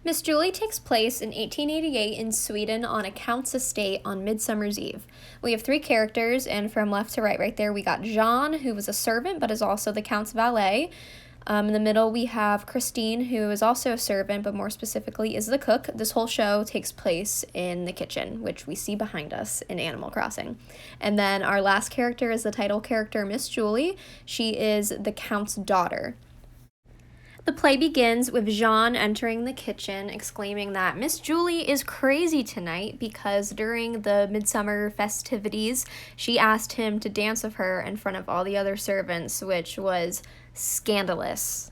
Miss Julie takes place in 1888 in Sweden on a count's estate on Midsummer's Eve. We have three characters, and from left to right there, we got Jean, who was a servant but is also the count's valet. In the middle, we have Christine, who is also a servant, but more specifically is the cook. This whole show takes place in the kitchen, which we see behind us in Animal Crossing. And then our last character is the title character, Miss Julie. She is the count's daughter. The play begins with Jean entering the kitchen, exclaiming that Miss Julie is crazy tonight because during the midsummer festivities, she asked him to dance with her in front of all the other servants, which was scandalous.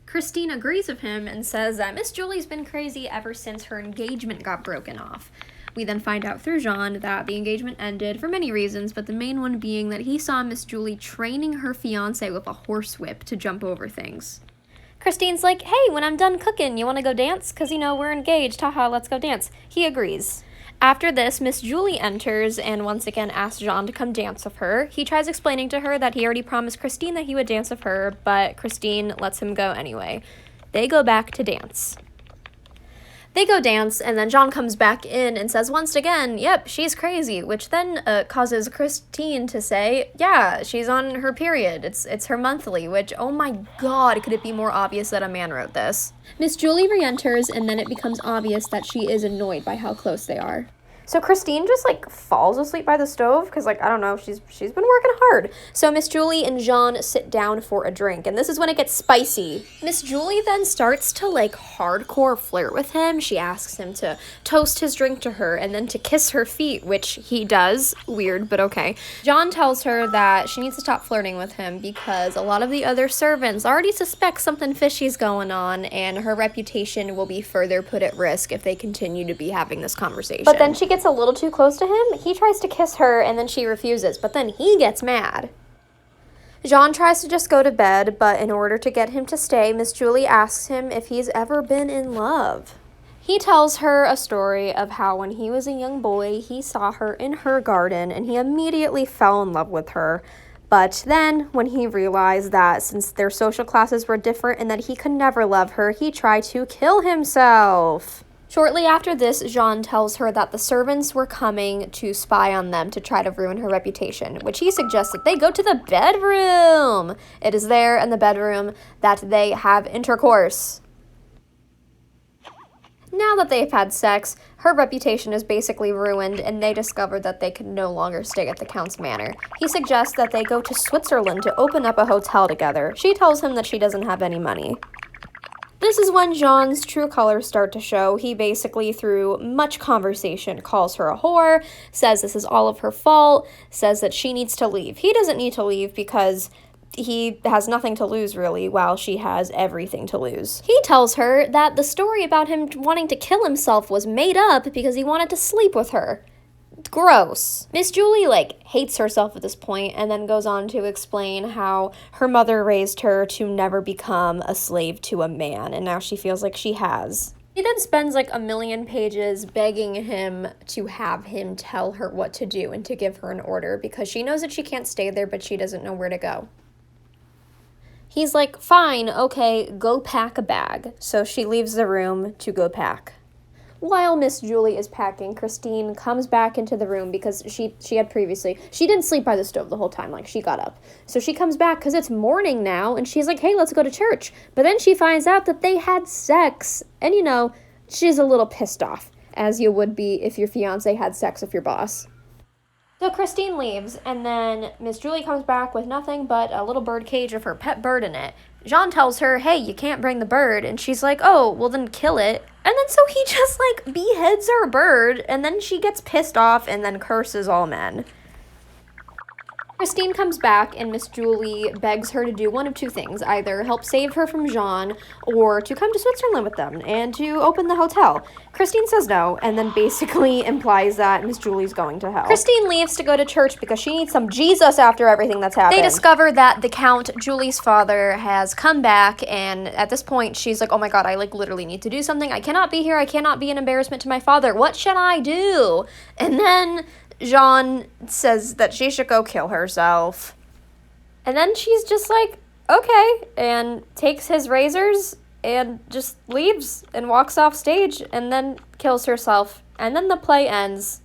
Christine agrees with him and says that Miss Julie's been crazy ever since her engagement got broken off. We then find out through Jean that the engagement ended for many reasons, but the main one being that he saw Miss Julie training her fiancé with a horsewhip to jump over things. Christine's like, hey, when I'm done cooking, you want to go dance? Because, we're engaged. Haha, let's go dance. He agrees. After this, Miss Julie enters and once again asks Jean to come dance with her. He tries explaining to her that he already promised Christine that he would dance with her, but Christine lets him go anyway. They go back to dance. They go dance, and then Jean comes back in and says once again, yep, she's crazy, which then causes Christine to say, yeah, she's on her period. It's her monthly, which, oh my god, could it be more obvious that a man wrote this? Miss Julie re-enters, and then it becomes obvious that she is annoyed by how close they are. So Christine just, falls asleep by the stove, because, I don't know, she's been working hard. So Miss Julie and Jean sit down for a drink, and this is when it gets spicy. Miss Julie then starts to, hardcore flirt with him. She asks him to toast his drink to her, and then to kiss her feet, which he does. Weird, but okay. Jean tells her that she needs to stop flirting with him, because a lot of the other servants already suspect something fishy's going on, and her reputation will be further put at risk if they continue to be having this conversation. But then she gets a little too close to him. He tries to kiss her and then she refuses, but then he gets mad. Jean tries to just go to bed, but in order to get him to stay, Miss Julie asks him if he's ever been in love. He tells her a story of how when he was a young boy, he saw her in her garden and he immediately fell in love with her. But then, when he realized that since their social classes were different and that he could never love her, he tried to kill himself. Shortly after this, Jean tells her that the servants were coming to spy on them to try to ruin her reputation, which he suggests that they go to the bedroom. It is there in the bedroom that they have intercourse. Now that they've had sex, her reputation is basically ruined, and they discover that they can no longer stay at the Count's manor. He suggests that they go to Switzerland to open up a hotel together. She tells him that she doesn't have any money. This is when Jean's true colors start to show. He basically, through much conversation, calls her a whore, says this is all of her fault, says that she needs to leave. He doesn't need to leave because he has nothing to lose, really, while she has everything to lose. He tells her that the story about him wanting to kill himself was made up because he wanted to sleep with her. Gross. Miss Julie, hates herself at this point and then goes on to explain how her mother raised her to never become a slave to a man, and now she feels like she has. She then spends a million pages begging him to have him tell her what to do and to give her an order because she knows that she can't stay there, but she doesn't know where to go. He's like, fine, okay, go pack a bag. So she leaves the room to go pack. While Miss Julie is packing, Christine comes back into the room because she didn't sleep by the stove the whole time, she got up. So she comes back because it's morning now, and she's like, hey, let's go to church. But then she finds out that they had sex, and she's a little pissed off, as you would be if your fiancé had sex with your boss. So Christine leaves, and then Miss Julie comes back with nothing but a little bird cage with her pet bird in it. Jean tells her, hey, you can't bring the bird, and she's like, oh, well then kill it. And then so he just, beheads her bird, and then she gets pissed off and then curses all men. Christine comes back, and Miss Julie begs her to do one of two things, either help save her from Jean, or to come to Switzerland with them, and to open the hotel. Christine says no, and then basically implies that Miss Julie's going to hell. Christine leaves to go to church because she needs some Jesus after everything that's happened. They discover that the Count, Julie's father, has come back, and at this point, she's like, oh my god, I, literally need to do something. I cannot be here. I cannot be an embarrassment to my father. What should I do? And then Jean says that she should go kill herself. And then she's just like, okay, and takes his razors and just leaves and walks off stage and then kills herself. And then the play ends.